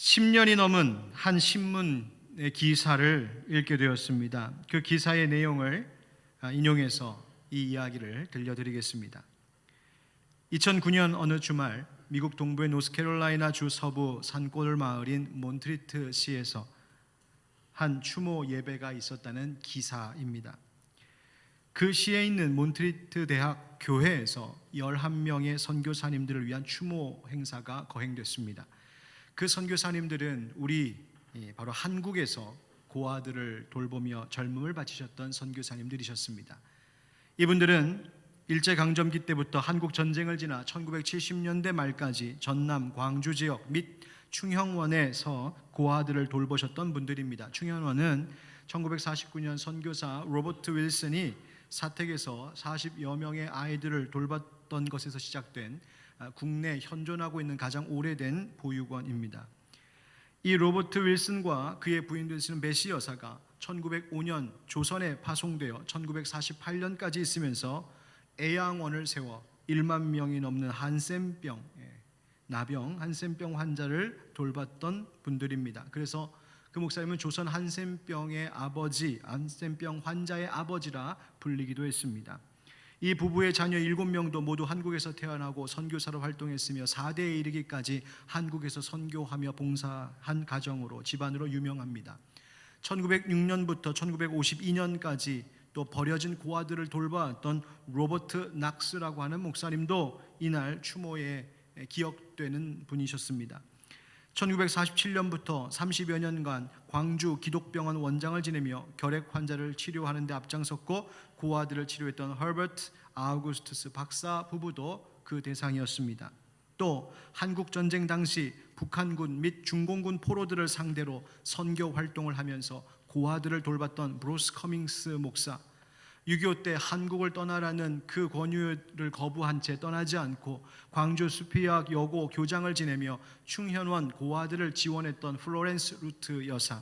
10년이 넘은 한 신문의 기사를 읽게 되었습니다. 그 기사의 내용을 인용해서 이 이야기를 들려드리겠습니다. 2009년 어느 주말 미국 동부의 노스캐롤라이나 주 서부 산골 마을인 몬트리트시에서 한 추모 예배가 있었다는 기사입니다. 그 시에 있는 몬트리트 대학 교회에서 11명의 선교사님들을 위한 추모 행사가 거행됐습니다. 그 선교사님들은 바로 한국에서 고아들을 돌보며 젊음을 바치셨던 선교사님들이셨습니다. 이분들은 일제강점기 때부터 한국 전쟁을 지나 1970년대 말까지 전남 광주 지역 및 충현원에서 고아들을 돌보셨던 분들입니다. 충현원은 1949년 선교사 로버트 윌슨이 사택에서 40여 명의 아이들을 돌봤던 것에서 시작된 국내 현존하고 있는 가장 오래된 보육원입니다. 이 로버트 윌슨과 그의 부인 되시는 베시 여사가 1905년 조선에 파송되어 1948년까지 있으면서 애양원을 세워 1만 명이 넘는 한센병, 나병, 한센병 환자를 돌봤던 분들입니다. 그래서 그 목사님은 조선 한센병의 아버지, 한센병 환자의 아버지라 불리기도 했습니다. 이 부부의 자녀 7명도 모두 한국에서 태어나고 선교사로 활동했으며 4대에 이르기까지 한국에서 선교하며 봉사한 가정으로 집안으로 유명합니다. 1906년부터 1952년까지 또 버려진 고아들을 돌봐왔던 로버트 낙스라고 하는 목사님도 이날 추모에 기억되는 분이셨습니다. 1947년부터 30여 년간 광주 기독병원 원장을 지내며 결핵 환자를 치료하는 데 앞장섰고 고아들을 치료했던 허버트 아우구스투스 박사 부부도 그 대상이었습니다. 또 한국 전쟁 당시 북한군 및 중공군 포로들을 상대로 선교 활동을 하면서 고아들을 돌봤던 브루스 커밍스 목사, 6.25 때 한국을 떠나라는 그 권유를 거부한 채 떠나지 않고 광주 수피학 여고 교장을 지내며 충현원 고아들을 지원했던 플로렌스 루트 여사,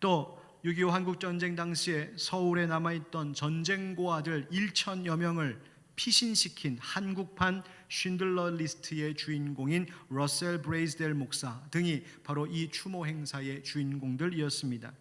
또 6.25 한국전쟁 당시에 서울에 남아있던 전쟁 고아들 1,000여 명을 피신시킨 한국판 쉰들러 리스트의 주인공인 러셀 브레이스델 목사 등이 바로 이 추모 행사의 주인공들이었습니다.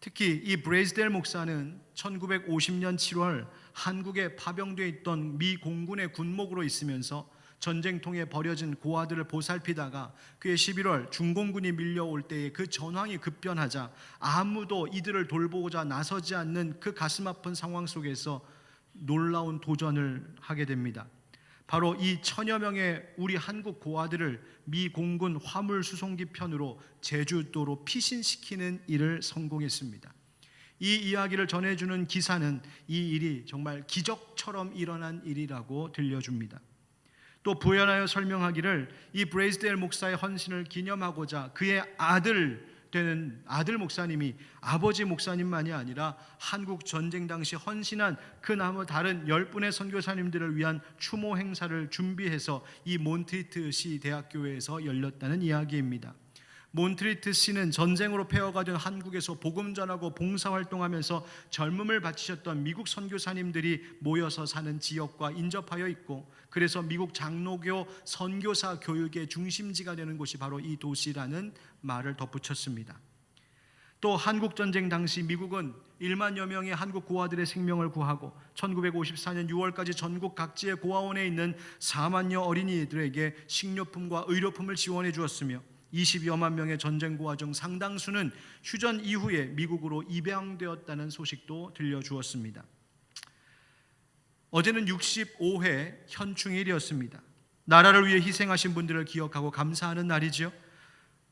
특히 이 브레이스델 목사는 1950년 7월 한국에 파병되어 있던 미 공군의 군목으로 있으면서 전쟁통에 버려진 고아들을 보살피다가 그해 11월 중공군이 밀려올 때에 그 전황이 급변하자 아무도 이들을 돌보고자 나서지 않는 그 가슴 아픈 상황 속에서 놀라운 도전을 하게 됩니다. 바로 이 1,000여 명의 우리 한국 고아들을 미 공군 화물 수송기 편으로 제주도로 피신시키는 일을 성공했습니다. 이 이야기를 전해주는 기사는 이 일이 정말 기적처럼 일어난 일이라고 들려줍니다. 또 부연하여 설명하기를 이 브레이스델 목사의 헌신을 기념하고자 그의 아들 되는 아들 목사님이 아버지 목사님만이 아니라 한국 전쟁 당시 헌신한 그 나머 다른 10분의 선교사님들을 위한 추모 행사를 준비해서 이 몬트리트시 대학교회에서 열렸다는 이야기입니다. 몬트리트시는 전쟁으로 폐허가 된 한국에서 복음 전하고 봉사활동하면서 젊음을 바치셨던 미국 선교사님들이 모여서 사는 지역과 인접하여 있고, 그래서 미국 장로교 선교사 교육의 중심지가 되는 곳이 바로 이 도시라는 말을 덧붙였습니다. 또 한국전쟁 당시 미국은 1만여 명의 한국 고아들의 생명을 구하고 1954년 6월까지 전국 각지의 고아원에 있는 4만여 어린이들에게 식료품과 의료품을 지원해 주었으며 20여만 명의 전쟁 고아 중 상당수는 휴전 이후에 미국으로 입양되었다는 소식도 들려주었습니다. 어제는 65회 현충일이었습니다. 나라를 위해 희생하신 분들을 기억하고 감사하는 날이지요.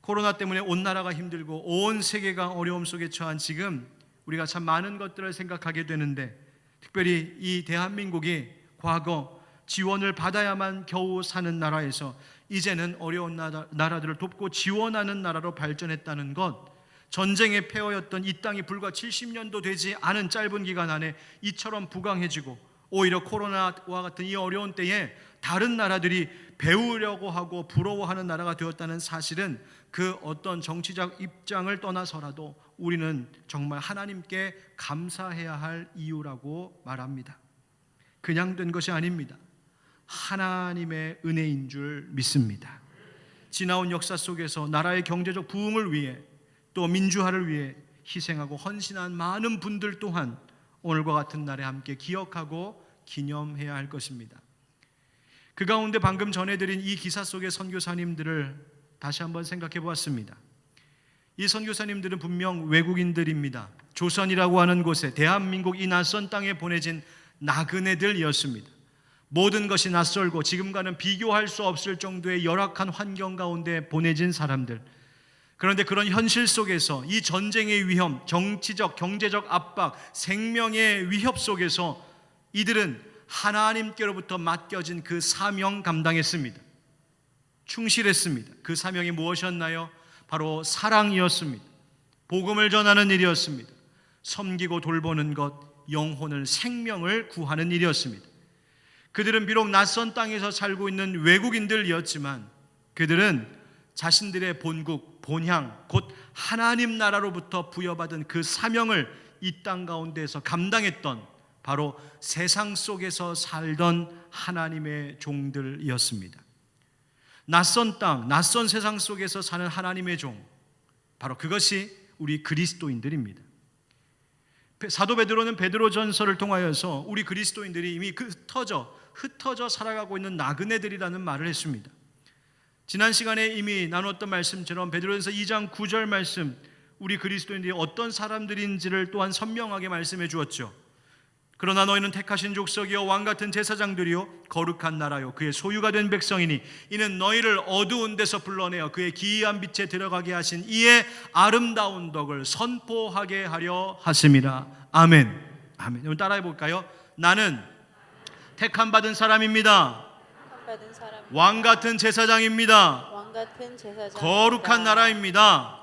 코로나 때문에 온 나라가 힘들고 온 세계가 어려움 속에 처한 지금 우리가 참 많은 것들을 생각하게 되는데, 특별히 이 대한민국이 과거 지원을 받아야만 겨우 사는 나라에서 이제는 어려운 나라들을 돕고 지원하는 나라로 발전했다는 것, 전쟁의 폐허였던 이 땅이 불과 70년도 되지 않은 짧은 기간 안에 이처럼 부강해지고 오히려 코로나와 같은 이 어려운 때에 다른 나라들이 배우려고 하고 부러워하는 나라가 되었다는 사실은 그 어떤 정치적 입장을 떠나서라도 우리는 정말 하나님께 감사해야 할 이유라고 말합니다. 그냥 된 것이 아닙니다. 하나님의 은혜인 줄 믿습니다. 지나온 역사 속에서 나라의 경제적 부흥을 위해 또 민주화를 위해 희생하고 헌신한 많은 분들 또한 오늘과 같은 날에 함께 기억하고 기념해야 할 것입니다. 그 가운데 방금 전해드린 이 기사 속의 선교사님들을 다시 한번 생각해 보았습니다. 이 선교사님들은 분명 외국인들입니다. 조선이라고 하는 곳에, 대한민국 이 낯선 땅에 보내진 나그네들이었습니다. 모든 것이 낯설고 지금과는 비교할 수 없을 정도의 열악한 환경 가운데 보내진 사람들. 그런데 그런 현실 속에서 이 전쟁의 위험, 정치적, 경제적 압박, 생명의 위협 속에서 이들은 하나님께로부터 맡겨진 그 사명 감당했습니다. 충실했습니다. 그 사명이 무엇이었나요? 바로 사랑이었습니다. 복음을 전하는 일이었습니다. 섬기고 돌보는 것, 영혼을, 생명을 구하는 일이었습니다. 그들은 비록 낯선 땅에서 살고 있는 외국인들이었지만 그들은 자신들의 본국, 본향, 곧 하나님 나라로부터 부여받은 그 사명을 이 땅 가운데에서 감당했던 바로 세상 속에서 살던 하나님의 종들이었습니다. 낯선 땅, 낯선 세상 속에서 사는 하나님의 종, 바로 그것이 우리 그리스도인들입니다. 사도 베드로는 베드로전서를 통하여서 우리 그리스도인들이 이미 흩어져 살아가고 있는 나그네들이라는 말을 했습니다. 지난 시간에 이미 나눴던 말씀처럼 베드로전서 2장 9절 말씀, 우리 그리스도인들이 어떤 사람들인지를 또한 선명하게 말씀해 주었죠. 그러나 너희는 택하신 족속이요 왕같은 제사장들이요 거룩한 나라요 그의 소유가 된 백성이니 이는 너희를 어두운 데서 불러내어 그의 기이한 빛에 들어가게 하신 이의 아름다운 덕을 선포하게 하려 하심이라. 아멘. 아멘. 여러분 따라해 볼까요? 나는 택함 받은 사람입니다. 왕같은 제사장입니다. 거룩한 나라입니다.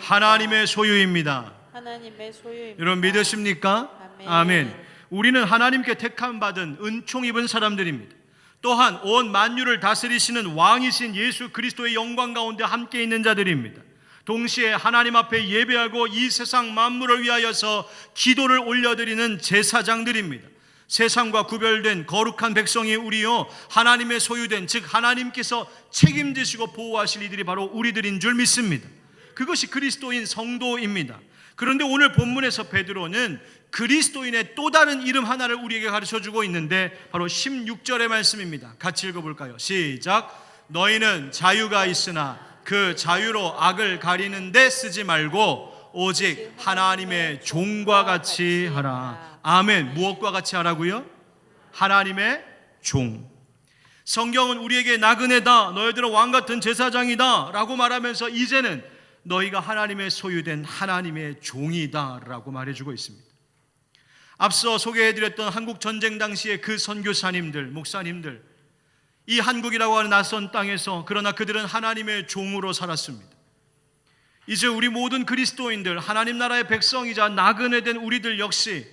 하나님의 소유입니다. 여러분 믿으십니까? 아멘. 우리는 하나님께 택함 받은 은총 입은 사람들입니다. 또한 온 만유를 다스리시는 왕이신 예수 그리스도의 영광 가운데 함께 있는 자들입니다. 동시에 하나님 앞에 예배하고 이 세상 만물을 위하여서 기도를 올려드리는 제사장들입니다. 세상과 구별된 거룩한 백성이 우리요 하나님의 소유된, 즉 하나님께서 책임지시고 보호하실 이들이 바로 우리들인 줄 믿습니다. 그것이 그리스도인 성도입니다. 그런데 오늘 본문에서 베드로는 그리스도인의 또 다른 이름 하나를 우리에게 가르쳐주고 있는데 바로 16절의 말씀입니다. 같이 읽어볼까요? 시작. 너희는 자유가 있으나 그 자유로 악을 가리는 데 쓰지 말고 오직 하나님의 종과 같이 하라. 아멘. 무엇과 같이 하라고요? 하나님의 종. 성경은 우리에게 나그네다, 너희들은 왕같은 제사장이다 라고 말하면서 이제는 너희가 하나님의 소유된 하나님의 종이다 라고 말해주고 있습니다. 앞서 소개해드렸던 한국 전쟁 당시의 그 선교사님들, 목사님들, 이 한국이라고 하는 낯선 땅에서 그러나 그들은 하나님의 종으로 살았습니다. 이제 우리 모든 그리스도인들, 하나님 나라의 백성이자 나그네된 우리들 역시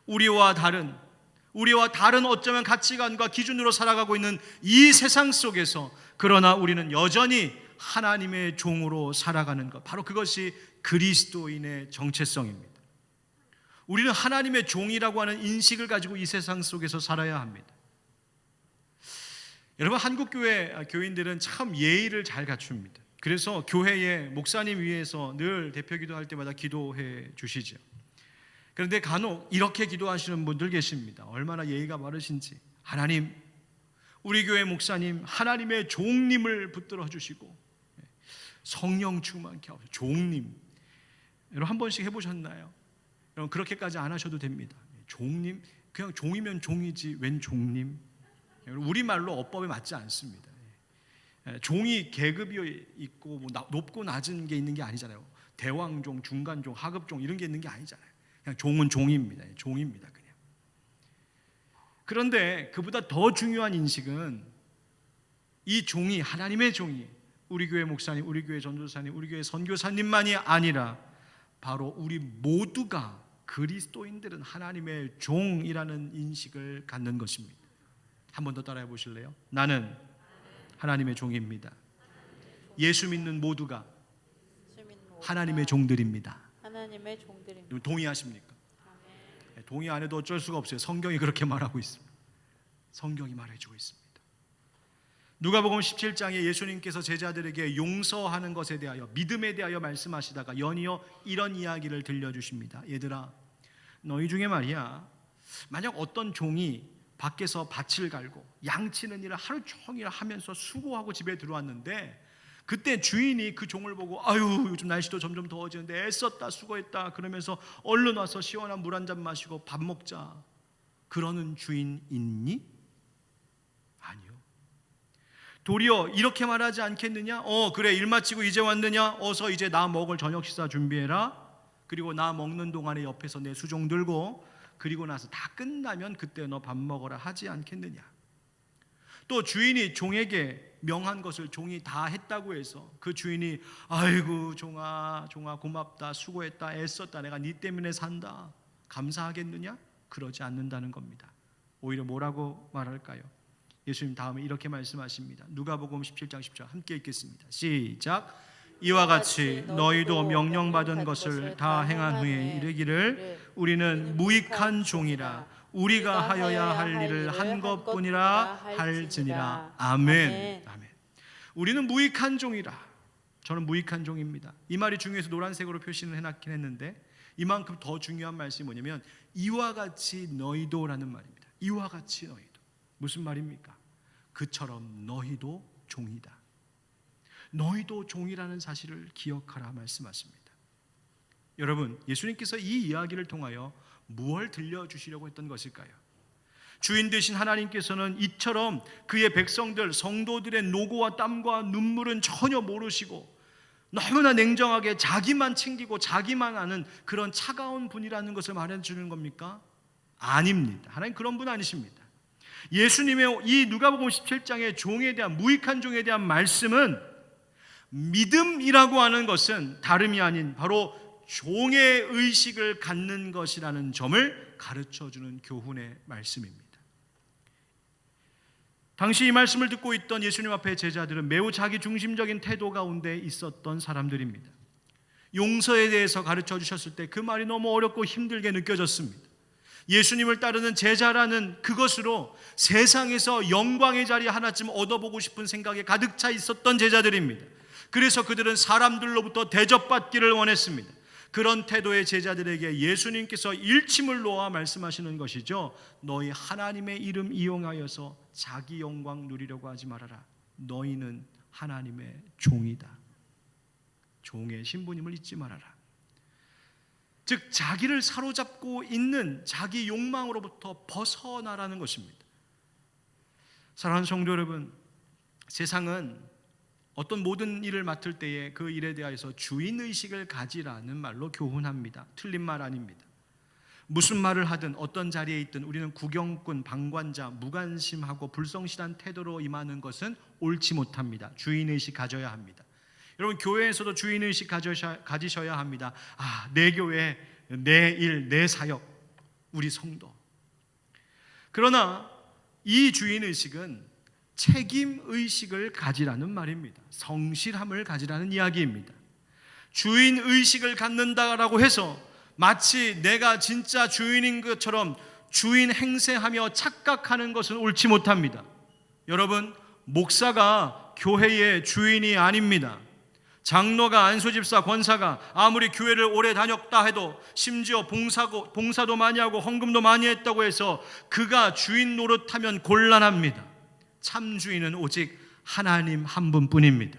우리와 다른 어쩌면 가치관과 기준으로 살아가고 있는 이 세상 속에서 그러나 우리는 여전히 하나님의 종으로 살아가는 것, 바로 그것이 그리스도인의 정체성입니다. 우리는 하나님의 종이라고 하는 인식을 가지고 이 세상 속에서 살아야 합니다. 여러분, 한국교회 교인들은 참 예의를 잘 갖춥니다. 그래서 교회의 목사님 위해서 늘 대표기도 할 때마다 기도해 주시죠. 그런데 간혹 이렇게 기도하시는 분들 계십니다. 얼마나 예의가 바르신지. 하나님, 우리 교회 목사님 하나님의 종님을 붙들어 주시고 성령 충만케 하옵소서. 종님, 여러분 한 번씩 해보셨나요? 여러분 그렇게까지 안 하셔도 됩니다. 종님, 그냥 종이면 종이지 웬 종님? 우리말로 어법에 맞지 않습니다. 종이 계급이 있고 뭐 높고 낮은 게 있는 게 아니잖아요. 대왕종, 중간종, 하급종 이런 게 있는 게 아니잖아요. 그냥 종은 종입니다. 종입니다. 그냥. 그런데 그보다 더 중요한 인식은 이 종이, 하나님의 종이 우리 교회 목사님, 우리 교회 전도사님, 우리 교회 선교사님만이 아니라 바로 우리 모두가, 그리스도인들은 하나님의 종이라는 인식을 갖는 것입니다. 한 번 더 따라해 보실래요? 나는 하나님의 종입니다. 예수 믿는 모두가 하나님의 종들입니다. 동의하십니까? 동의 안 해도 어쩔 수가 없어요. 성경이 그렇게 말하고 있습니다. 성경이 말해주고 있습니다. 누가복음 17장에 예수님께서 제자들에게 용서하는 것에 대하여, 믿음에 대하여 말씀하시다가 연이어 이런 이야기를 들려주십니다. 얘들아, 너희 중에 말이야, 만약 어떤 종이 밖에서 밭을 갈고 양치는 일을 하루 종일 하면서 수고하고 집에 들어왔는데, 그때 주인이 그 종을 보고 아유 요즘 날씨도 점점 더워지는데 애썼다 수고했다 그러면서 얼른 와서 시원한 물 한 잔 마시고 밥 먹자 그러는 주인 있니? 아니요. 도리어 이렇게 말하지 않겠느냐? 그래, 일 마치고 이제 왔느냐? 어서 이제 나 먹을 저녁 식사 준비해라. 그리고 나 먹는 동안에 옆에서 내 수종 들고, 그리고 나서 다 끝나면 그때 너 밥 먹어라 하지 않겠느냐? 또 주인이 종에게 명한 것을 종이 다 했다고 해서 그 주인이 아이고 종아 고맙다 수고했다 애썼다 내가 네 때문에 산다 감사하겠느냐? 그러지 않는다는 겁니다. 오히려 뭐라고 말할까요? 예수님 다음에 이렇게 말씀하십니다. 누가복음 17장 10절 함께 읽겠습니다. 시작. 이와 같이 너희도 명령받은 것을 다 행한 후에 이르기를 우리는 무익한 종이라 우리가 하여야 할 일을 한 것뿐이라 할지니라. 아멘. 아멘. 우리는 무익한 종이라. 저는 무익한 종입니다. 이 말이 중요해서 노란색으로 표시를 해놨긴 했는데, 이만큼 더 중요한 말씀이 뭐냐면 이와 같이 너희도라는 말입니다. 이와 같이 너희도. 무슨 말입니까? 그처럼 너희도 종이다. 너희도 종이라는 사실을 기억하라 말씀하십니다. 여러분, 예수님께서 이 이야기를 통하여 무엇을 들려주시려고 했던 것일까요? 주인 되신 하나님께서는 이처럼 그의 백성들, 성도들의 노고와 땀과 눈물은 전혀 모르시고 너무나 냉정하게 자기만 챙기고 자기만 아는 그런 차가운 분이라는 것을 말해주는 겁니까? 아닙니다. 하나님 그런 분 아니십니다. 예수님의 이 누가복음 17장의 종에 대한, 무익한 종에 대한 말씀은 믿음이라고 하는 것은 다름이 아닌 바로 종의 의식을 갖는 것이라는 점을 가르쳐주는 교훈의 말씀입니다. 당시 이 말씀을 듣고 있던 예수님 앞에 제자들은 매우 자기중심적인 태도 가운데 있었던 사람들입니다. 용서에 대해서 가르쳐 주셨을 때 그 말이 너무 어렵고 힘들게 느껴졌습니다. 예수님을 따르는 제자라는 그것으로 세상에서 영광의 자리 하나쯤 얻어보고 싶은 생각에 가득 차 있었던 제자들입니다. 그래서 그들은 사람들로부터 대접받기를 원했습니다. 그런 태도의 제자들에게 예수님께서 일침을 놓아 말씀하시는 것이죠. 너희 하나님의 이름 이용하여서 자기 영광 누리려고 하지 말아라. 너희는 하나님의 종이다. 종의 신분임을 잊지 말아라. 즉 자기를 사로잡고 있는 자기 욕망으로부터 벗어나라는 것입니다. 사랑하는 성도 여러분, 세상은 어떤 모든 일을 맡을 때에 그 일에 대해서 주인의식을 가지라는 말로 교훈합니다. 틀린 말 아닙니다. 무슨 말을 하든 어떤 자리에 있든 우리는 구경꾼, 방관자, 무관심하고 불성실한 태도로 임하는 것은 옳지 못합니다. 주인의식 가져야 합니다. 여러분, 교회에서도 주인의식 가지셔야 합니다. 내 교회, 내 일, 내 사역, 우리 성도. 그러나 이 주인의식은 책임의식을 가지라는 말입니다. 성실함을 가지라는 이야기입니다. 주인의식을 갖는다라고 해서 마치 내가 진짜 주인인 것처럼 주인 행세하며 착각하는 것은 옳지 못합니다. 여러분, 목사가 교회의 주인이 아닙니다. 장로가, 안수집사, 권사가 아무리 교회를 오래 다녔다 해도, 심지어 봉사도 많이 하고 헌금도 많이 했다고 해서 그가 주인 노릇하면 곤란합니다. 참 주인은 오직 하나님 한 분뿐입니다.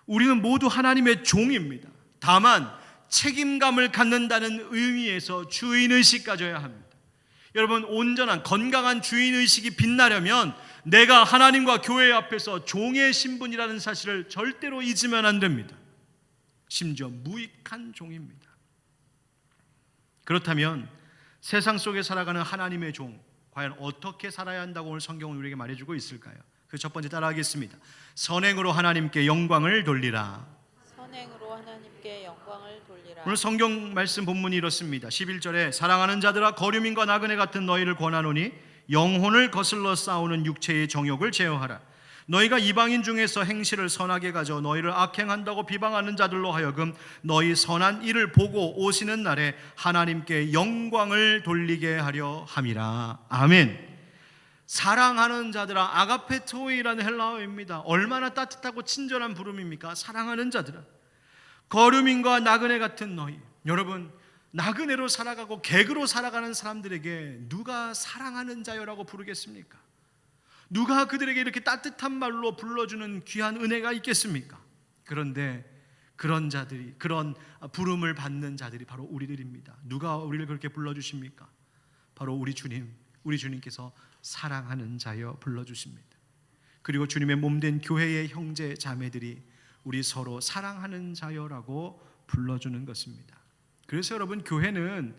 우리는 모두 하나님의 종입니다. 다만 책임감을 갖는다는 의미에서 주인의식 가져야 합니다. 여러분, 온전한 건강한 주인의식이 빛나려면 내가 하나님과 교회 앞에서 종의 신분이라는 사실을 절대로 잊으면 안 됩니다. 심지어 무익한 종입니다. 그렇다면 세상 속에 살아가는 하나님의 종, 과연 어떻게 살아야 한다고 오늘 성경은 우리에게 말해주고 있을까요? 그 첫 번째 따라하겠습니다. 선행으로 하나님께 영광을 돌리라. 선행으로 하나님께 영광을 돌리라. 오늘 성경 말씀 본문이 이렇습니다. 11절에 사랑하는 자들아, 거류민과 나그네 같은 너희를 권하노니 영혼을 거슬러 싸우는 육체의 정욕을 제어하라. 너희가 이방인 중에서 행실을 선하게 가져 너희를 악행한다고 비방하는 자들로 하여금 너희 선한 일을 보고 오시는 날에 하나님께 영광을 돌리게 하려 함이라. 아멘. 사랑하는 자들아, 아가페토이라는 헬라어입니다. 얼마나 따뜻하고 친절한 부름입니까? 사랑하는 자들아, 거류민과 나그네 같은 너희. 여러분, 나그네로 살아가고 객으로 살아가는 사람들에게 누가 사랑하는 자여라고 부르겠습니까? 누가 그들에게 이렇게 따뜻한 말로 불러주는 귀한 은혜가 있겠습니까? 그런데 그런 자들이, 그런 부름을 받는 자들이 바로 우리들입니다. 누가 우리를 그렇게 불러주십니까? 바로 우리 주님, 우리 주님께서 사랑하는 자여 불러주십니다. 그리고 주님의 몸된 교회의 형제 자매들이 우리 서로 사랑하는 자여라고 불러주는 것입니다. 그래서 여러분, 교회는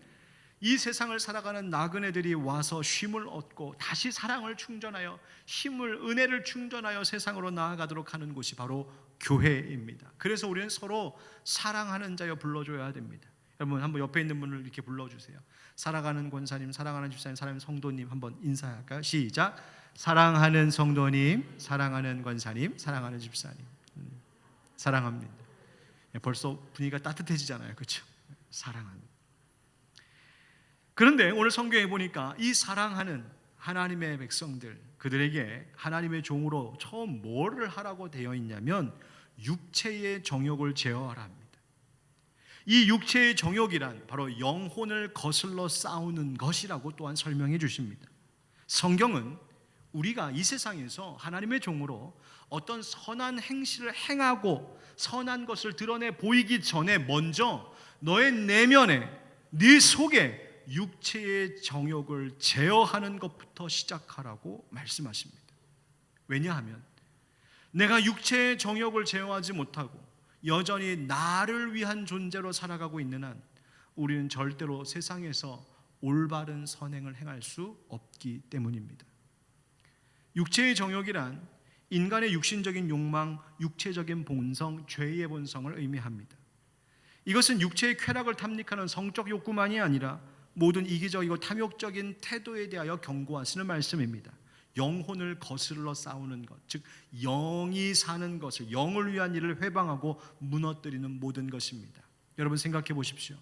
이 세상을 살아가는 나그네들이 와서 쉼을 얻고 다시 사랑을 충전하여 힘을, 은혜를 충전하여 세상으로 나아가도록 하는 곳이 바로 교회입니다. 그래서 우리는 서로 사랑하는 자여 불러줘야 됩니다. 여러분, 한번 옆에 있는 분을 이렇게 불러주세요. 사랑하는 권사님, 사랑하는 집사님, 사랑하는 성도님, 한번 인사할까요? 시작. 사랑하는 성도님, 사랑하는 권사님, 사랑하는 집사님. 사랑합니다. 벌써 분위기가 따뜻해지잖아요, 그렇죠? 사랑합니다. 그런데 오늘 성경에 보니까 이 사랑하는 하나님의 백성들, 그들에게 하나님의 종으로 처음 뭐를 하라고 되어 있냐면 육체의 정욕을 제어하라 합니다. 이 육체의 정욕이란 바로 영혼을 거슬러 싸우는 것이라고 또한 설명해 주십니다. 성경은 우리가 이 세상에서 하나님의 종으로 어떤 선한 행실을 행하고 선한 것을 드러내 보이기 전에 먼저 너의 내면에, 네 속에 육체의 정욕을 제어하는 것부터 시작하라고 말씀하십니다. 왜냐하면 내가 육체의 정욕을 제어하지 못하고 여전히 나를 위한 존재로 살아가고 있는 한 우리는 절대로 세상에서 올바른 선행을 행할 수 없기 때문입니다. 육체의 정욕이란 인간의 육신적인 욕망, 육체적인 본성, 죄의 본성을 의미합니다. 이것은 육체의 쾌락을 탐닉하는 성적 욕구만이 아니라 모든 이기적이고 탐욕적인 태도에 대하여 경고하시는 말씀입니다. 영혼을 거슬러 싸우는 것, 즉 영이 사는 것을, 영을 위한 일을 회방하고 무너뜨리는 모든 것입니다. 여러분 생각해 보십시오.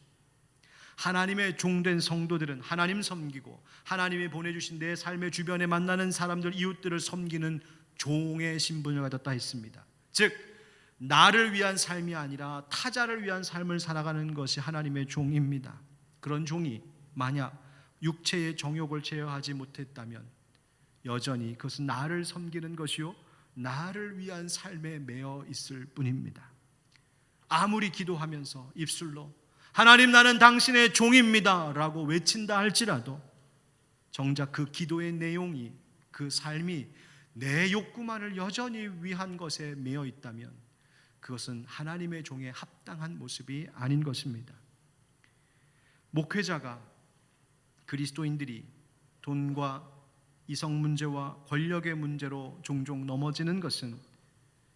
하나님의 종된 성도들은 하나님 섬기고 하나님이 보내주신 내 삶의 주변에 만나는 사람들, 이웃들을 섬기는 종의 신분을 가졌다 했습니다. 즉 나를 위한 삶이 아니라 타자를 위한 삶을 살아가는 것이 하나님의 종입니다. 그런 종이 만약 육체의 정욕을 제어하지 못했다면 여전히 그것은 나를 섬기는 것이요 나를 위한 삶에 매여 있을 뿐입니다. 아무리 기도하면서 입술로 하나님 나는 당신의 종입니다 라고 외친다 할지라도 정작 그 기도의 내용이, 그 삶이 내 욕구만을 여전히 위한 것에 매여 있다면 그것은 하나님의 종에 합당한 모습이 아닌 것입니다. 목회자가, 그리스도인들이 돈과 이성 문제와 권력의 문제로 종종 넘어지는 것은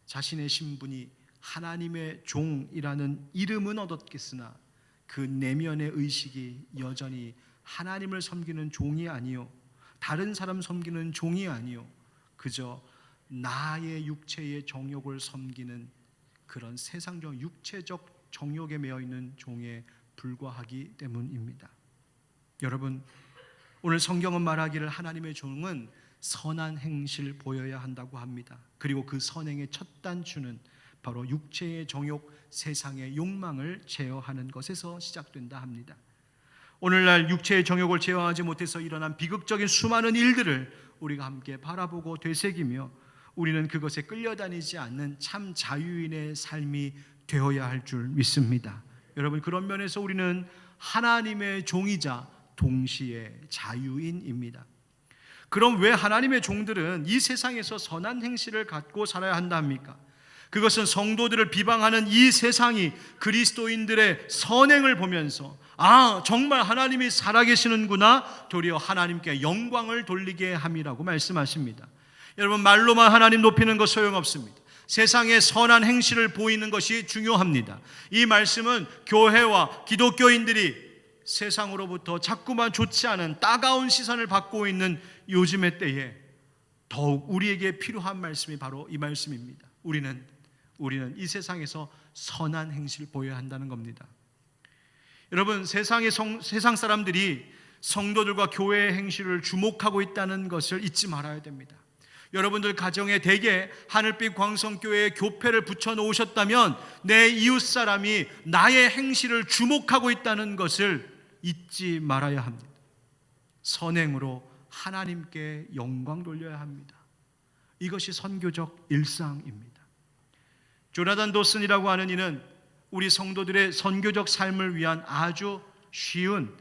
자신의 신분이 하나님의 종이라는 이름은 얻었겠으나 그 내면의 의식이 여전히 하나님을 섬기는 종이 아니요 다른 사람 섬기는 종이 아니요 그저 나의 육체의 정욕을 섬기는 그런 세상적 육체적 정욕에 매여 있는 종에 불과하기 때문입니다. 여러분, 오늘 성경은 말하기를 하나님의 종은 선한 행실 보여야 한다고 합니다. 그리고 그 선행의 첫 단추는 바로 육체의 정욕, 세상의 욕망을 제어하는 것에서 시작된다 합니다. 오늘날 육체의 정욕을 제어하지 못해서 일어난 비극적인 수많은 일들을 우리가 함께 바라보고 되새기며 우리는 그것에 끌려다니지 않는 참 자유인의 삶이 되어야 할 줄 믿습니다. 여러분, 그런 면에서 우리는 하나님의 종이자 동시에 자유인입니다. 그럼 왜 하나님의 종들은 이 세상에서 선한 행실을 갖고 살아야 한다 합니까? 그것은 성도들을 비방하는 이 세상이 그리스도인들의 선행을 보면서 정말 하나님이 살아계시는구나, 도리어 하나님께 영광을 돌리게 함이라고 말씀하십니다. 여러분, 말로만 하나님 높이는 것 소용없습니다. 세상의 선한 행실을 보이는 것이 중요합니다. 이 말씀은 교회와 기독교인들이 세상으로부터 자꾸만 좋지 않은 따가운 시선을 받고 있는 요즘의 때에 더욱 우리에게 필요한 말씀이 바로 이 말씀입니다. 우리는 이 세상에서 선한 행실을 보여야 한다는 겁니다. 여러분, 세상 사람들이 성도들과 교회의 행실을 주목하고 있다는 것을 잊지 말아야 됩니다. 여러분들 가정에 대개 하늘빛 광성교회에 교패를 붙여 놓으셨다면 내 이웃 사람이 나의 행실을 주목하고 있다는 것을 잊지 말아야 합니다. 선행으로 하나님께 영광 돌려야 합니다. 이것이 선교적 일상입니다. 조나단 도슨이라고 하는 이는 우리 성도들의 선교적 삶을 위한 아주 쉬운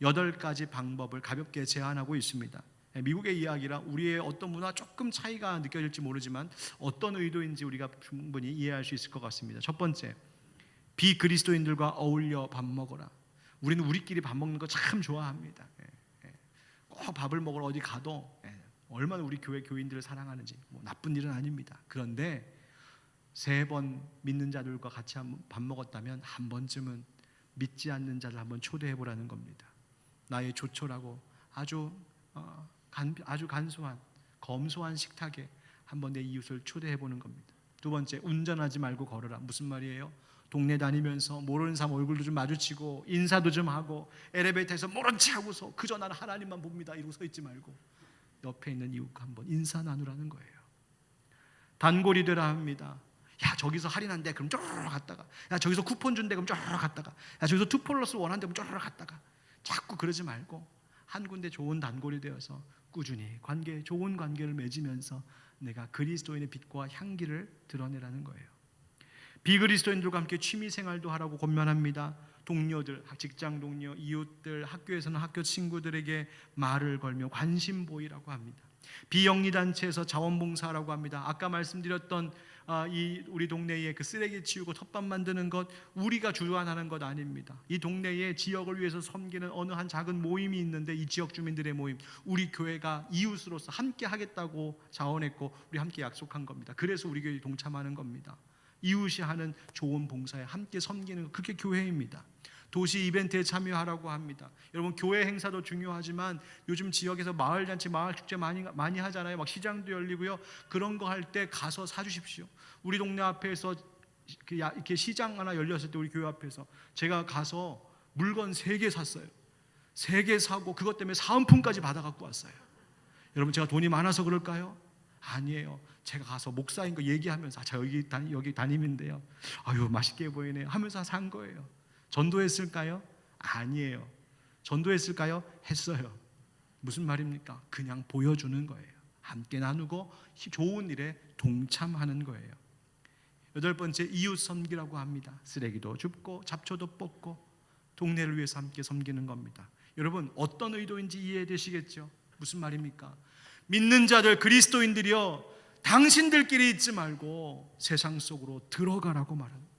8가지 방법을 가볍게 제안하고 있습니다. 미국의 이야기라 우리의 어떤 문화 조금 차이가 느껴질지 모르지만 어떤 의도인지 우리가 충분히 이해할 수 있을 것 같습니다. 첫 번째, 비그리스도인들과 어울려 밥 먹어라. 우리는 우리끼리 밥 먹는 거 참 좋아합니다. 꼭 밥을 먹으러 어디 가도 얼마나 우리 교회 교인들을 사랑하는지, 나쁜 일은 아닙니다. 그런데 3번 믿는 자들과 같이 밥 먹었다면 한 번쯤은 믿지 않는 자를 한번 초대해 보라는 겁니다. 나의 조촐하고 아주 간소한 검소한 식탁에 한번 내 이웃을 초대해 보는 겁니다. 두 번째, 운전하지 말고 걸어라. 무슨 말이에요? 동네 다니면서 모르는 사람 얼굴도 좀 마주치고 인사도 좀 하고 엘리베이터에서 모른 체 하고서 그저 나는 하나님만 봅니다 이러고 서 있지 말고 옆에 있는 이웃과 한번 인사 나누라는 거예요. 단골이 되라 합니다. 야, 저기서 할인한대 그럼 쪼르르 갔다가, 야, 저기서 쿠폰 준대 그럼 쪼르르 갔다가, 야, 저기서 2+1 한대 그럼 쪼르르 갔다가, 자꾸 그러지 말고 한 군데 좋은 단골이 되어서 꾸준히 좋은 관계를 맺으면서 내가 그리스도인의 빛과 향기를 드러내라는 거예요. 비그리스도인들과 함께 취미생활도 하라고 권면합니다. 동료들, 직장 동료, 이웃들, 학교에서는 학교 친구들에게 말을 걸며 관심 보이라고 합니다. 비영리단체에서 자원봉사라고 합니다. 아까 말씀드렸던 우리 동네에 그 쓰레기 치우고 텃밭 만드는 것 우리가 주관하는 것 아닙니다. 이 동네의 지역을 위해서 섬기는 어느 한 작은 모임이 있는데 이 지역 주민들의 모임, 우리 교회가 이웃으로서 함께 하겠다고 자원했고 우리 함께 약속한 겁니다. 그래서 우리 교회에 동참하는 겁니다. 이웃이 하는 좋은 봉사에 함께 섬기는 것, 그게 교회입니다. 도시 이벤트에 참여하라고 합니다. 여러분, 교회 행사도 중요하지만 요즘 지역에서 마을잔치, 마을축제 많이 하잖아요. 막 시장도 열리고요. 그런 거 할 때 가서 사주십시오. 우리 동네 앞에서 이렇게 시장 하나 열렸을 때 우리 교회 앞에서 제가 가서 물건 3개 샀어요. 3개 사고 그것 때문에 사은품까지 받아갖고 왔어요. 여러분, 제가 돈이 많아서 그럴까요? 아니에요. 제가 가서 목사인 거 얘기하면서 자, 여기 담임인데요. 아유, 맛있게 보이네요 하면서 산 거예요. 전도했을까요? 아니에요. 전도했을까요? 했어요. 무슨 말입니까? 그냥 보여주는 거예요. 함께 나누고 좋은 일에 동참하는 거예요. 8번째, 이웃 섬기라고 합니다. 쓰레기도 줍고 잡초도 뽑고 동네를 위해서 함께 섬기는 겁니다. 여러분, 어떤 의도인지 이해되시겠죠? 무슨 말입니까? 믿는 자들, 그리스도인들이요, 당신들끼리 있지 말고 세상 속으로 들어가라고 말합니다.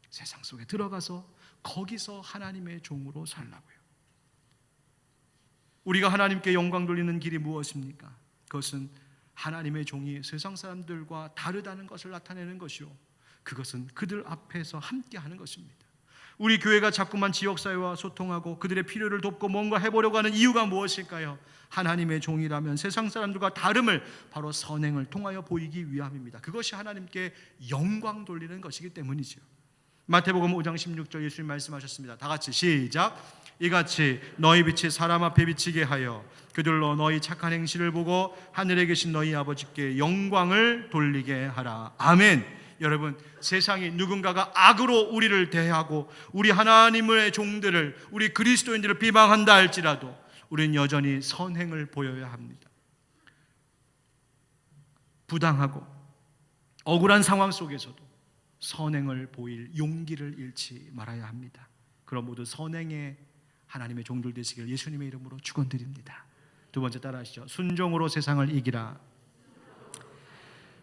세상 속에 들어가서 거기서 하나님의 종으로 살라고요. 우리가 하나님께 영광 돌리는 길이 무엇입니까? 그것은 하나님의 종이 세상 사람들과 다르다는 것을 나타내는 것이요, 그것은 그들 앞에서 함께하는 것입니다. 우리 교회가 자꾸만 지역사회와 소통하고 그들의 필요를 돕고 뭔가 해보려고 하는 이유가 무엇일까요? 하나님의 종이라면 세상 사람들과 다름을 바로 선행을 통하여 보이기 위함입니다. 그것이 하나님께 영광 돌리는 것이기 때문이죠. 마태복음 5장 16절 예수님 말씀하셨습니다. 다 같이 시작. 이같이 너희 빛이 사람 앞에 비치게 하여 그들로 너희 착한 행실을 보고 하늘에 계신 너희 아버지께 영광을 돌리게 하라. 아멘. 여러분, 세상이 누군가가 악으로 우리를 대하고 우리 하나님의 종들을, 우리 그리스도인들을 비방한다 할지라도 우리는 여전히 선행을 보여야 합니다. 부당하고 억울한 상황 속에서도 선행을 보일 용기를 잃지 말아야 합니다. 그럼 모두 선행의 하나님의 종들 되시길 예수님의 이름으로 축원드립니다. 두 번째 따라하시죠. 순종으로 세상을 이기라.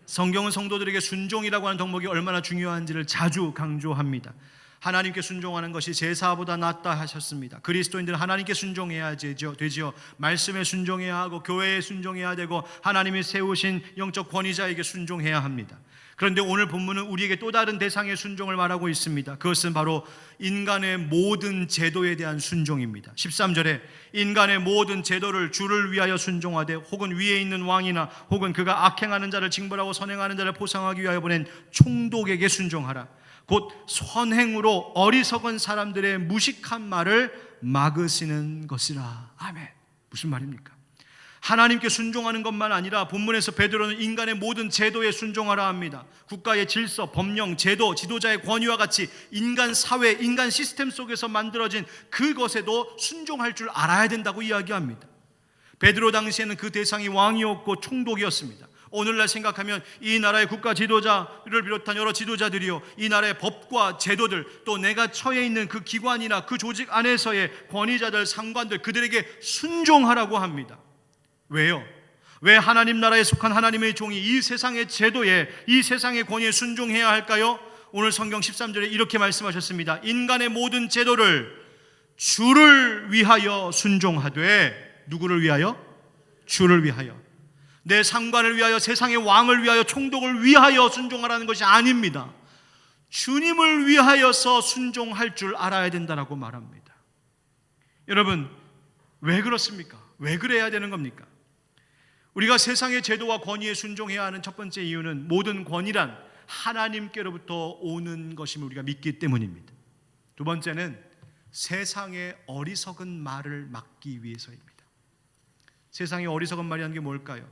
성경은 성도들에게 순종이라고 하는 덕목이 얼마나 중요한지를 자주 강조합니다. 하나님께 순종하는 것이 제사보다 낫다 하셨습니다. 그리스도인들은 하나님께 순종해야 되지요. 말씀에 순종해야 하고 교회에 순종해야 되고 하나님이 세우신 영적 권위자에게 순종해야 합니다. 그런데 오늘 본문은 우리에게 또 다른 대상의 순종을 말하고 있습니다. 그것은 바로 인간의 모든 제도에 대한 순종입니다. 13절에 인간의 모든 제도를 주를 위하여 순종하되 혹은 위에 있는 왕이나 혹은 그가 악행하는 자를 징벌하고 선행하는 자를 보상하기 위하여 보낸 총독에게 순종하라. 곧 선행으로 어리석은 사람들의 무식한 말을 막으시는 것이라. 아멘. 무슨 말입니까? 하나님께 순종하는 것만 아니라 본문에서 베드로는 인간의 모든 제도에 순종하라 합니다. 국가의 질서, 법령, 제도, 지도자의 권위와 같이 인간 사회, 인간 시스템 속에서 만들어진 그것에도 순종할 줄 알아야 된다고 이야기합니다. 베드로 당시에는 그 대상이 왕이었고 총독이었습니다. 오늘날 생각하면 이 나라의 국가 지도자를 비롯한 여러 지도자들이요, 이 나라의 법과 제도들, 또 내가 처해 있는 그 기관이나 그 조직 안에서의 권위자들, 상관들, 그들에게 순종하라고 합니다. 왜요? 왜 하나님 나라에 속한 하나님의 종이 이 세상의 제도에, 이 세상의 권위에 순종해야 할까요? 오늘 성경 13절에 이렇게 말씀하셨습니다. 인간의 모든 제도를 주를 위하여 순종하되. 누구를 위하여? 주를 위하여. 내 상관을 위하여, 세상의 왕을 위하여, 총독을 위하여 순종하라는 것이 아닙니다. 주님을 위하여서 순종할 줄 알아야 된다고 말합니다. 여러분, 왜 그렇습니까? 왜 그래야 되는 겁니까? 우리가 세상의 제도와 권위에 순종해야 하는 첫 번째 이유는 모든 권위란 하나님께로부터 오는 것임을 우리가 믿기 때문입니다. 두 번째는 세상의 어리석은 말을 막기 위해서입니다. 세상의 어리석은 말이라는 게 뭘까요?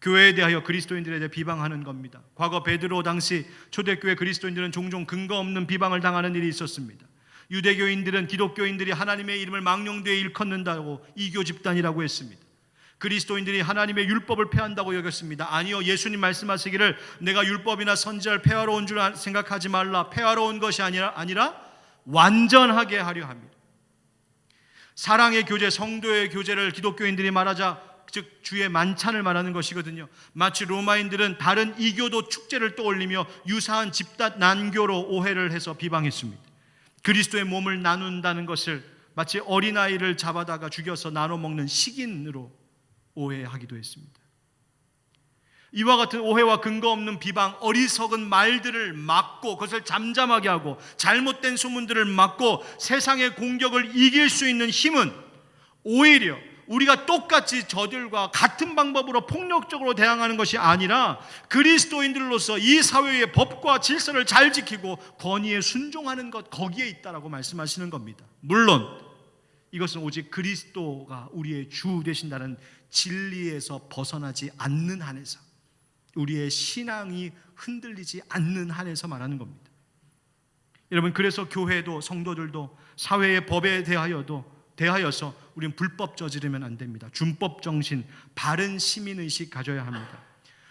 교회에 대하여, 그리스도인들에 대해 비방하는 겁니다. 과거 베드로 당시 초대교회 그리스도인들은 종종 근거 없는 비방을 당하는 일이 있었습니다. 유대교인들은 기독교인들이 하나님의 이름을 망령되이 일컫는다고 이교 집단이라고 했습니다. 그리스도인들이 하나님의 율법을 폐한다고 여겼습니다. 아니요, 예수님 말씀하시기를 내가 율법이나 선지자를 폐하러 온 줄 생각하지 말라. 폐하러 온 것이 아니라 완전하게 하려 합니다. 사랑의 교제, 성도의 교제를 기독교인들이 말하자, 즉 주의 만찬을 말하는 것이거든요. 마치 로마인들은 다른 이교도 축제를 떠올리며 유사한 집단 난교로 오해를 해서 비방했습니다. 그리스도의 몸을 나눈다는 것을 마치 어린아이를 잡아다가 죽여서 나눠 먹는 식인으로 오해하기도 했습니다. 이와 같은 오해와 근거 없는 비방, 어리석은 말들을 막고, 그것을 잠잠하게 하고, 잘못된 소문들을 막고 세상의 공격을 이길 수 있는 힘은 오히려 우리가 똑같이 저들과 같은 방법으로 폭력적으로 대항하는 것이 아니라 그리스도인들로서 이 사회의 법과 질서를 잘 지키고 권위에 순종하는 것, 거기에 있다라고 말씀하시는 겁니다. 물론 이것은 오직 그리스도가 우리의 주 되신다는 진리에서 벗어나지 않는 한에서, 우리의 신앙이 흔들리지 않는 한에서 말하는 겁니다. 여러분, 그래서 교회도 성도들도 사회의 법에 대하여서 우리는 불법 저지르면 안 됩니다. 준법 정신, 바른 시민의식 가져야 합니다.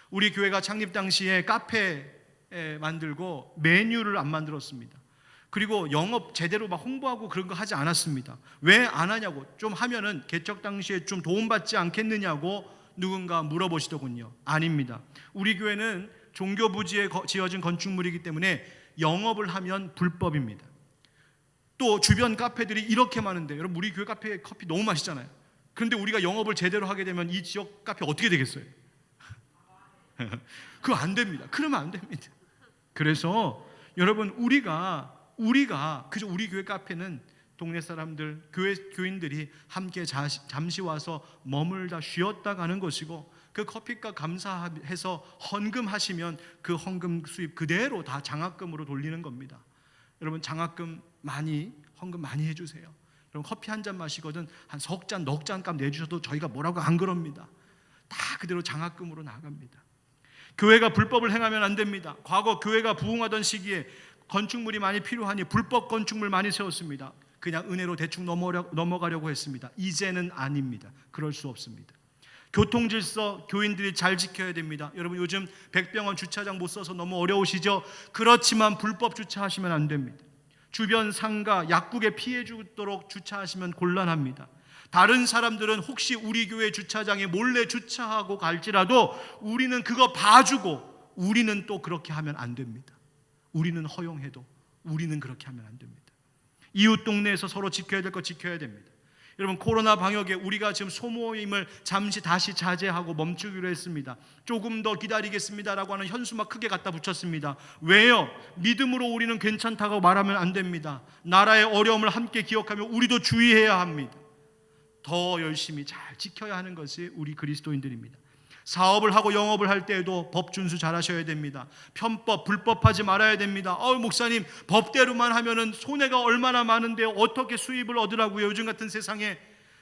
우리 교회가 창립 당시에 카페 만들고 메뉴를 안 만들었습니다. 그리고 영업 제대로 막 홍보하고 그런 거 하지 않았습니다. 왜 안 하냐고, 좀 하면은 개척 당시에 좀 도움받지 않겠느냐고 누군가 물어보시더군요. 아닙니다. 우리 교회는 종교 부지에 지어진 건축물이기 때문에 영업을 하면 불법입니다. 또 주변 카페들이 이렇게 많은데, 여러분 우리 교회 카페 커피 너무 맛있잖아요. 그런데 우리가 영업을 제대로 하게 되면 이 지역 카페 어떻게 되겠어요? 그거 안 됩니다. 그러면 안 됩니다. 그래서 여러분 우리가 그저 우리 교회 카페는 동네 사람들, 교인들이 함께 잠시 와서 머물다 쉬었다 가는 것이고, 그 커피값 감사해서 헌금하시면 그 헌금 수입 그대로 다 장학금으로 돌리는 겁니다. 여러분 헌금 많이 해주세요. 여러분 커피 한 잔 마시거든 한 석 잔, 넉 잔 값 내주셔도 저희가 뭐라고 안 그럽니다. 다 그대로 장학금으로 나갑니다. 교회가 불법을 행하면 안 됩니다. 과거 교회가 부흥하던 시기에 건축물이 많이 필요하니 불법 건축물 많이 세웠습니다. 그냥 은혜로 대충 넘어가려고 했습니다. 이제는 아닙니다. 그럴 수 없습니다. 교통질서 교인들이 잘 지켜야 됩니다. 여러분 요즘 백병원 주차장 못 써서 너무 어려우시죠? 그렇지만 불법 주차하시면 안 됩니다. 주변 상가, 약국에 피해 주도록 주차하시면 곤란합니다. 다른 사람들은 혹시 우리 교회 주차장에 몰래 주차하고 갈지라도 우리는 그거 봐주고, 우리는 또 그렇게 하면 안 됩니다. 우리는 허용해도 우리는 그렇게 하면 안 됩니다. 이웃 동네에서 서로 지켜야 될 거 지켜야 됩니다. 여러분 코로나 방역에 우리가 지금 소모임을 잠시 다시 자제하고 멈추기로 했습니다. 조금 더 기다리겠습니다라고 하는 현수막 크게 갖다 붙였습니다. 왜요? 믿음으로 우리는 괜찮다고 말하면 안 됩니다. 나라의 어려움을 함께 기억하며 우리도 주의해야 합니다. 더 열심히 잘 지켜야 하는 것이 우리 그리스도인들입니다. 사업을 하고 영업을 할 때에도 법 준수 잘 하셔야 됩니다. 편법, 불법하지 말아야 됩니다. 목사님, 법대로만 하면은 손해가 얼마나 많은데 어떻게 수입을 얻으라고요? 요즘 같은 세상에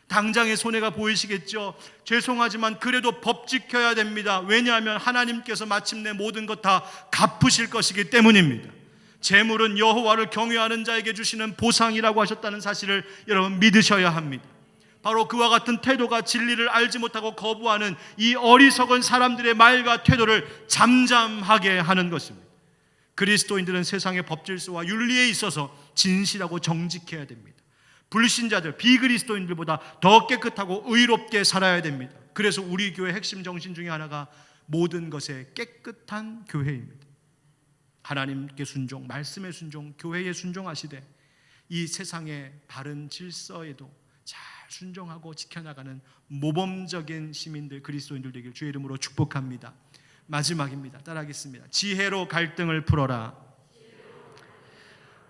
당장의 손해가 보이시겠죠? 죄송하지만 그래도 법 지켜야 됩니다. 왜냐하면 하나님께서 마침내 모든 것 다 갚으실 것이기 때문입니다. 재물은 여호와를 경외하는 자에게 주시는 보상이라고 하셨다는 사실을 여러분 믿으셔야 합니다. 바로 그와 같은 태도가 진리를 알지 못하고 거부하는 이 어리석은 사람들의 말과 태도를 잠잠하게 하는 것입니다. 그리스도인들은 세상의 법질서와 윤리에 있어서 진실하고 정직해야 됩니다. 불신자들, 비그리스도인들보다 더 깨끗하고 의롭게 살아야 됩니다. 그래서 우리 교회 핵심 정신 중에 하나가 모든 것에 깨끗한 교회입니다. 하나님께 순종, 말씀에 순종, 교회에 순종하시되 이 세상의 바른 질서에도 잘 순종하고 지켜나가는 모범적인 시민들, 그리스도인들 되길 주의 이름으로 축복합니다. 마지막입니다. 따라하겠습니다. 지혜로 갈등을 풀어라.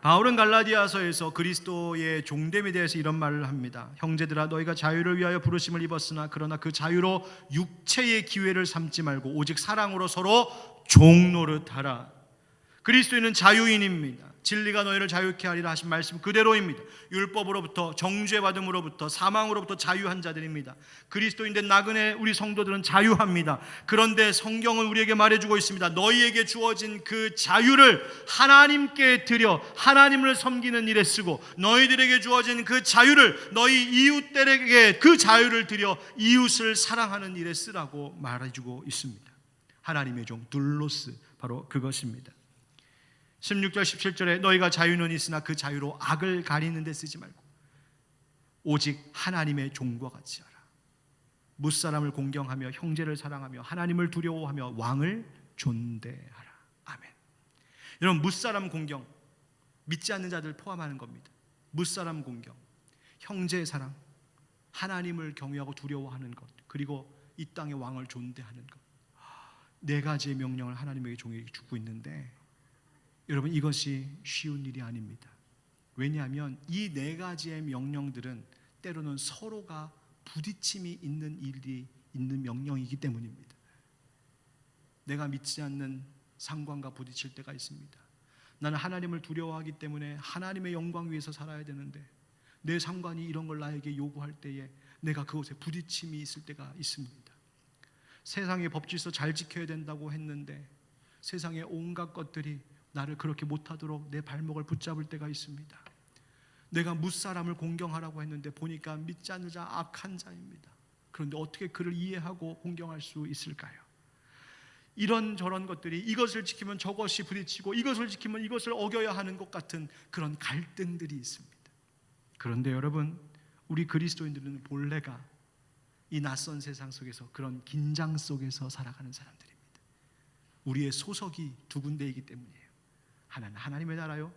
바울은 갈라디아서에서 그리스도의 종됨에 대해서 이런 말을 합니다. 형제들아, 너희가 자유를 위하여 부르심을 입었으나 그러나 그 자유로 육체의 기회를 삼지 말고 오직 사랑으로 서로 종노릇하라. 그리스도인은 자유인입니다. 진리가 너희를 자유케 하리라 하신 말씀 그대로입니다. 율법으로부터, 정죄받음으로부터, 사망으로부터 자유한 자들입니다. 그리스도인 된 나그네 우리 성도들은 자유합니다. 그런데 성경은 우리에게 말해주고 있습니다. 너희에게 주어진 그 자유를 하나님께 드려 하나님을 섬기는 일에 쓰고, 너희들에게 주어진 그 자유를 너희 이웃들에게 그 자유를 드려 이웃을 사랑하는 일에 쓰라고 말해주고 있습니다. 하나님의 종 둘로스, 바로 그것입니다. 16절 17절에 너희가 자유는 있으나 그 자유로 악을 가리는 데 쓰지 말고 오직 하나님의 종과 같이 하라. 무사람을 공경하며 형제를 사랑하며 하나님을 두려워하며 왕을 존대하라. 아멘. 여러분, 무사람 공경, 믿지 않는 자들 포함하는 겁니다. 무사람 공경, 형제의 사랑, 하나님을 경외하고 두려워하는 것, 그리고 이 땅의 왕을 존대하는 것, 네 가지의 명령을 하나님에게 종에게 주고 있는데, 여러분, 이것이 쉬운 일이 아닙니다. 왜냐하면 이 네 가지의 명령들은 때로는 서로가 부딪힘이 있는 일이 있는 명령이기 때문입니다. 내가 믿지 않는 상관과 부딪힐 때가 있습니다. 나는 하나님을 두려워하기 때문에 하나님의 영광 위에서 살아야 되는데 내 상관이 이런 걸 나에게 요구할 때에 내가 그곳에 부딪힘이 있을 때가 있습니다. 세상의 법질서 잘 지켜야 된다고 했는데 세상의 온갖 것들이 나를 그렇게 못하도록 내 발목을 붙잡을 때가 있습니다. 내가 무사람을 공경하라고 했는데 보니까 믿지 않는 자, 악한 자입니다. 그런데 어떻게 그를 이해하고 공경할 수 있을까요? 이런저런 것들이 이것을 지키면 저것이 부딪히고 이것을 지키면 이것을 어겨야 하는 것 같은 그런 갈등들이 있습니다. 그런데 여러분, 우리 그리스도인들은 본래가 이 낯선 세상 속에서 그런 긴장 속에서 살아가는 사람들입니다. 우리의 소속이 두 군데이기 때문이에요. 하나는 하나님의 나라요,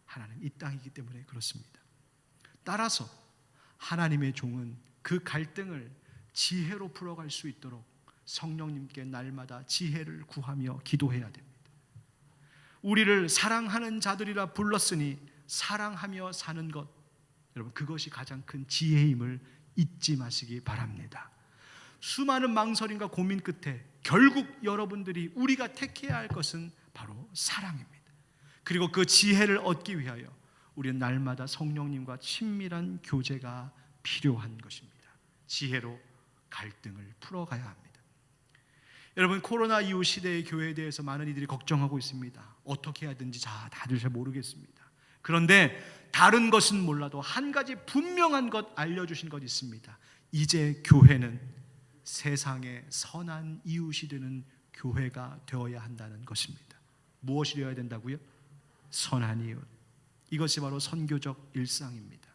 하나는 이 땅이기 때문에 그렇습니다. 따라서 하나님의 종은 그 갈등을 지혜로 풀어갈 수 있도록 성령님께 날마다 지혜를 구하며 기도해야 됩니다. 우리를 사랑하는 자들이라 불렀으니 사랑하며 사는 것, 여러분, 그것이 가장 큰 지혜임을 잊지 마시기 바랍니다. 수많은 망설임과 고민 끝에 결국 여러분들이 우리가 택해야 할 것은 바로 사랑입니다. 그리고 그 지혜를 얻기 위하여 우리는 날마다 성령님과 친밀한 교제가 필요한 것입니다. 지혜로 갈등을 풀어가야 합니다. 여러분, 코로나 이후 시대의 교회에 대해서 많은 이들이 걱정하고 있습니다. 어떻게 해야 되는지 다들 잘 모르겠습니다. 그런데 다른 것은 몰라도 한 가지 분명한 것 알려주신 것 있습니다. 이제 교회는 세상의 선한 이웃이 되는 교회가 되어야 한다는 것입니다. 무엇이 되어야 된다고요? 선한 이웃. 이것이 바로 선교적 일상입니다.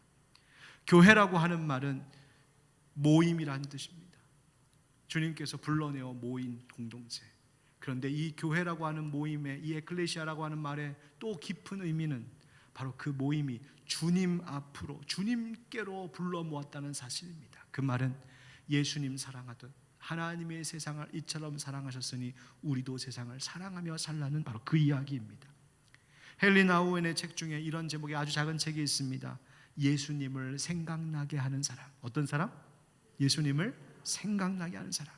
교회라고 하는 말은 모임이라는 뜻입니다. 주님께서 불러내어 모인 공동체. 그런데 이 교회라고 하는 모임에, 이 에클레시아라고 하는 말의 또 깊은 의미는 바로 그 모임이 주님 앞으로, 주님께로 불러 모았다는 사실입니다. 그 말은 예수님 사랑하듯 하나님의 세상을 이처럼 사랑하셨으니 우리도 세상을 사랑하며 살라는 바로 그 이야기입니다. 헨리 나우엔의 책 중에 이런 제목의 아주 작은 책이 있습니다. 예수님을 생각나게 하는 사람. 어떤 사람? 예수님을 생각나게 하는 사람.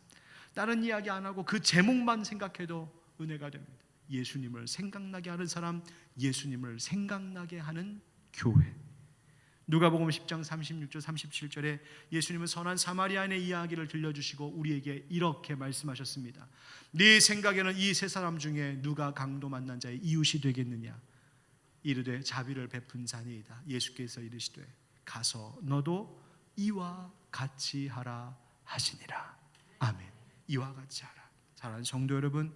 다른 이야기 안 하고 그 제목만 생각해도 은혜가 됩니다. 예수님을 생각나게 하는 사람, 예수님을 생각나게 하는 교회. 누가복음 10장 36절 37절에 예수님은 선한 사마리아인의 이야기를 들려주시고 우리에게 이렇게 말씀하셨습니다. 네 생각에는 이 세 사람 중에 누가 강도 만난 자의 이웃이 되겠느냐? 이르되 자비를 베푼 자니이다. 예수께서 이르시되 가서 너도 이와 같이 하라 하시니라. 아멘. 이와 같이 하라. 사랑하는 성도 여러분,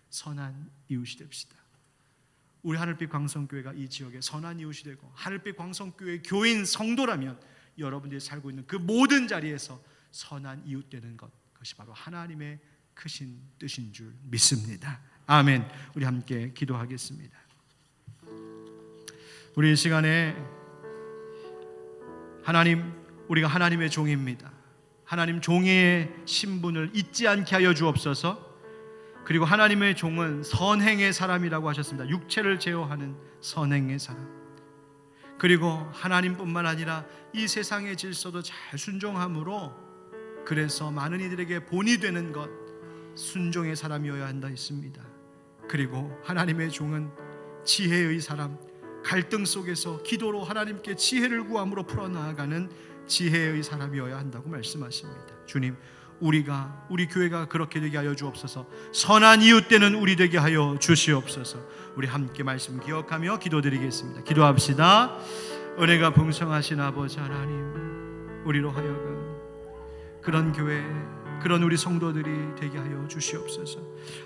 선한 이웃이 됩시다. 우리 하늘빛 광성교회가 이 지역의 선한 이웃이 되고 하늘빛 광성교회 교인 성도라면 여러분들이 살고 있는 그 모든 자리에서 선한 이웃 되는 것, 그것이 바로 하나님의 크신 뜻인 줄 믿습니다. 아멘. 우리 함께 기도하겠습니다. 우리 이 시간에 하나님, 우리가 하나님의 종입니다. 하나님 종의 신분을 잊지 않게 하여 주옵소서. 그리고 하나님의 종은 선행의 사람이라고 하셨습니다. 육체를 제어하는 선행의 사람. 그리고 하나님뿐만 아니라 이 세상의 질서도 잘 순종함으로 그래서 많은 이들에게 본이 되는 것, 순종의 사람이어야 한다 했습니다. 그리고 하나님의 종은 지혜의 사람, 갈등 속에서 기도로 하나님께 지혜를 구함으로 풀어나가는 지혜의 사람이어야 한다고 말씀하십니다. 주님, 우리 교회가 그렇게 되게 하여 주옵소서. 선한 이웃 되는 우리 되게 하여 주시옵소서. 우리 함께 말씀 기억하며 기도드리겠습니다. 기도합시다. 은혜가 풍성하신 아버지 하나님, 우리로 하여금 그런 교회, 그런 우리 성도들이 되게 하여 주시옵소서.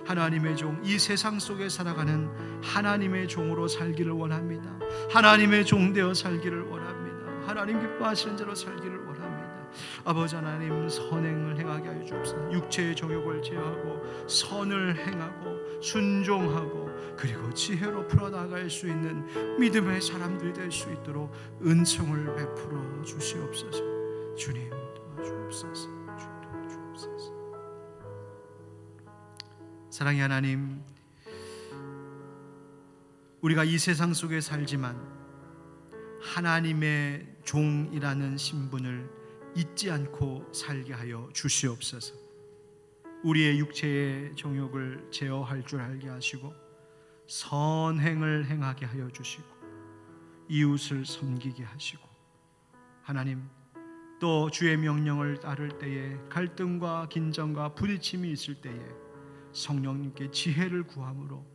하나님의 종, 이 세상 속에 살아가는 하나님의 종으로 살기를 원합니다. 하나님의 종 되어 살기를 원합니다. 하나님 기뻐하시는 자로 살기를 원합니다. 아버지 하나님, 선행을 행하게 하여 주옵소서. 육체의 정욕을 제어하고 선을 행하고 순종하고 그리고 지혜로 풀어나갈 수 있는 믿음의 사람들이 될 수 있도록 은총을 베풀어 주시옵소서. 주님 도와주옵소서. 주님 도와주옵소서. 사랑의 하나님, 우리가 이 세상 속에 살지만 하나님의 종이라는 신분을 잊지 않고 살게 하여 주시옵소서. 우리의 육체의 정욕을 제어할 줄 알게 하시고 선행을 행하게 하여 주시고 이웃을 섬기게 하시고, 하나님 또 주의 명령을 따를 때에 갈등과 긴장과 부딪힘이 있을 때에 성령님께 지혜를 구함으로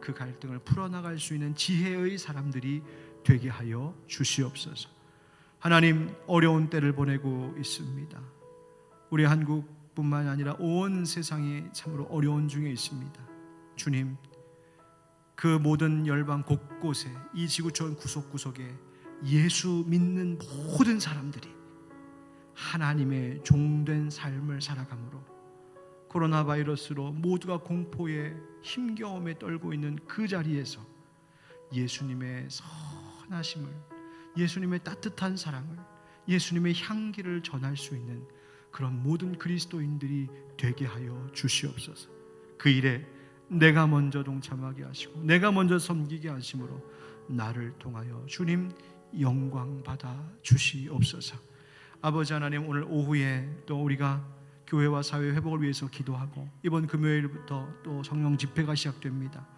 그 갈등을 풀어나갈 수 있는 지혜의 사람들이 되게 하여 주시옵소서. 하나님, 어려운 때를 보내고 있습니다. 우리 한국뿐만 아니라 온 세상이 참으로 어려운 중에 있습니다. 주님, 그 모든 열방 곳곳에, 이 지구촌 구석구석에 예수 믿는 모든 사람들이 하나님의 종된 삶을 살아가므로 코로나 바이러스로 모두가 공포에 힘겨움에 떨고 있는 그 자리에서 예수님의 선하심을, 예수님의 따뜻한 사랑을, 예수님의 향기를 전할 수 있는 그런 모든 그리스도인들이 되게 하여 주시옵소서. 그 일에 내가 먼저 동참하게 하시고 내가 먼저 섬기게 하심으로 나를 통하여 주님 영광 받아 주시옵소서. 아버지 하나님, 오늘 오후에 또 우리가 교회와 사회 회복을 위해서 기도하고 이번 금요일부터 또 성령 집회가 시작됩니다.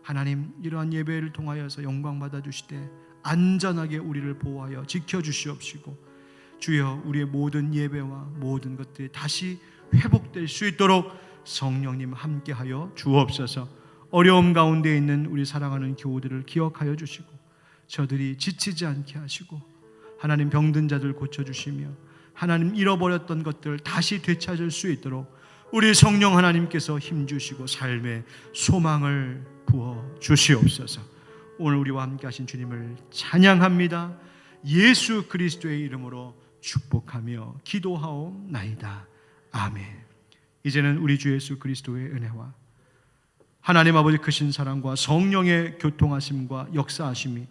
하나님, 이러한 예배를 통하여서 영광 받아 주시되 안전하게 우리를 보호하여 지켜주시옵시고, 주여 우리의 모든 예배와 모든 것들이 다시 회복될 수 있도록 성령님 함께하여 주옵소서. 어려움 가운데 있는 우리 사랑하는 교우들을 기억하여 주시고 저들이 지치지 않게 하시고, 하나님 병든 자들 고쳐주시며 하나님 잃어버렸던 것들 다시 되찾을 수 있도록 우리 성령 하나님께서 힘주시고 삶의 소망을 부어 주시옵소서. 오늘 우리와 함께 하신 주님을 찬양합니다. 예수 그리스도의 이름으로 축복하며 기도하옵나이다. 아멘. 이제는 우리 주 예수 그리스도의 은혜와 하나님 아버지 크신 사랑과 성령의 교통하심과 역사하심이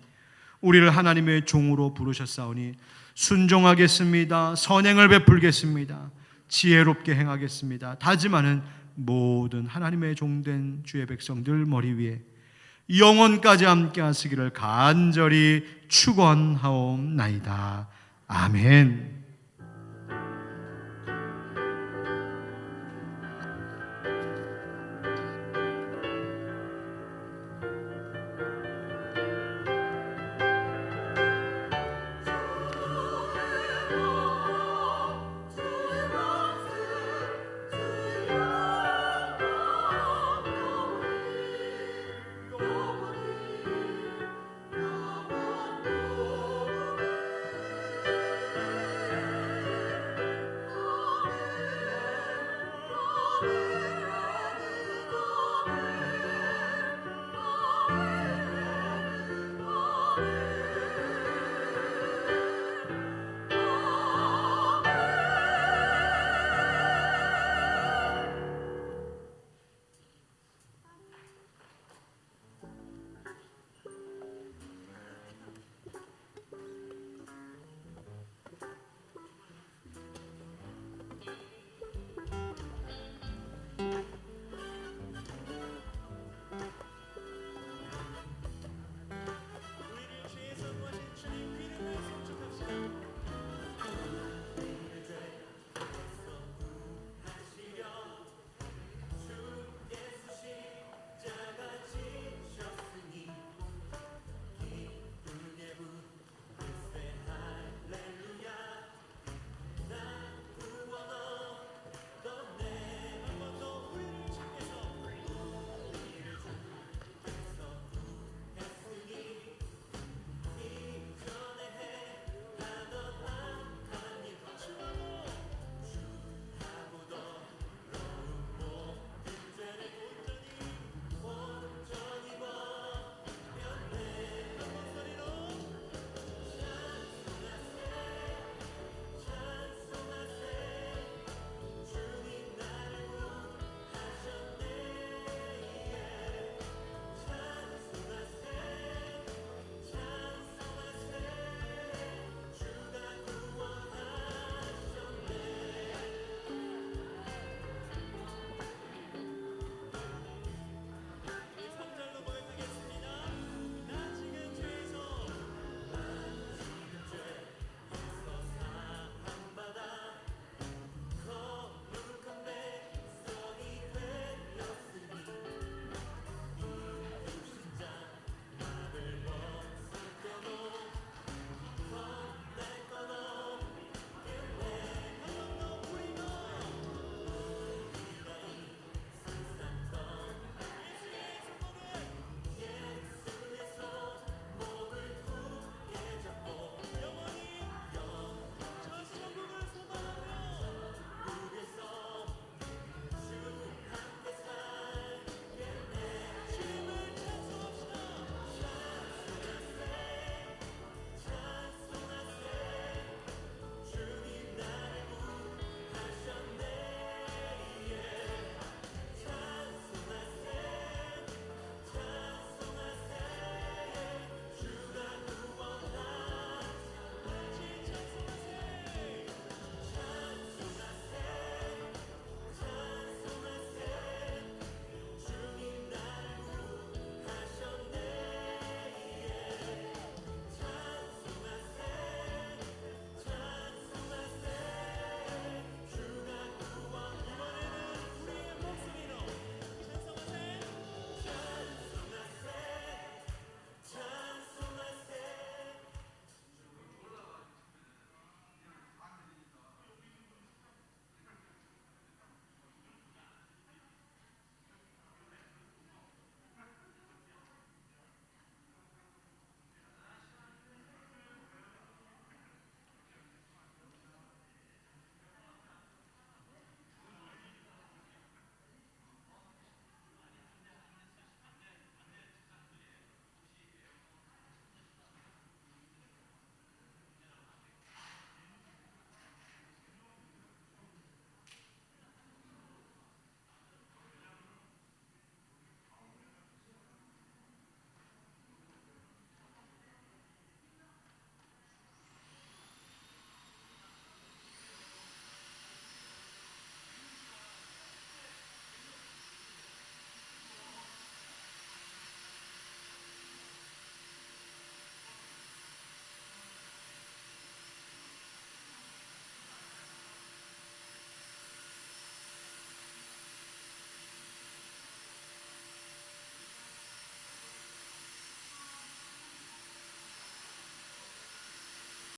우리를 하나님의 종으로 부르셨사오니 순종하겠습니다. 선행을 베풀겠습니다. 지혜롭게 행하겠습니다. 다짐하는 모든 하나님의 종된 주의 백성들 머리 위에 영원까지 함께 하시기를 간절히 축원하옵나이다. 아멘.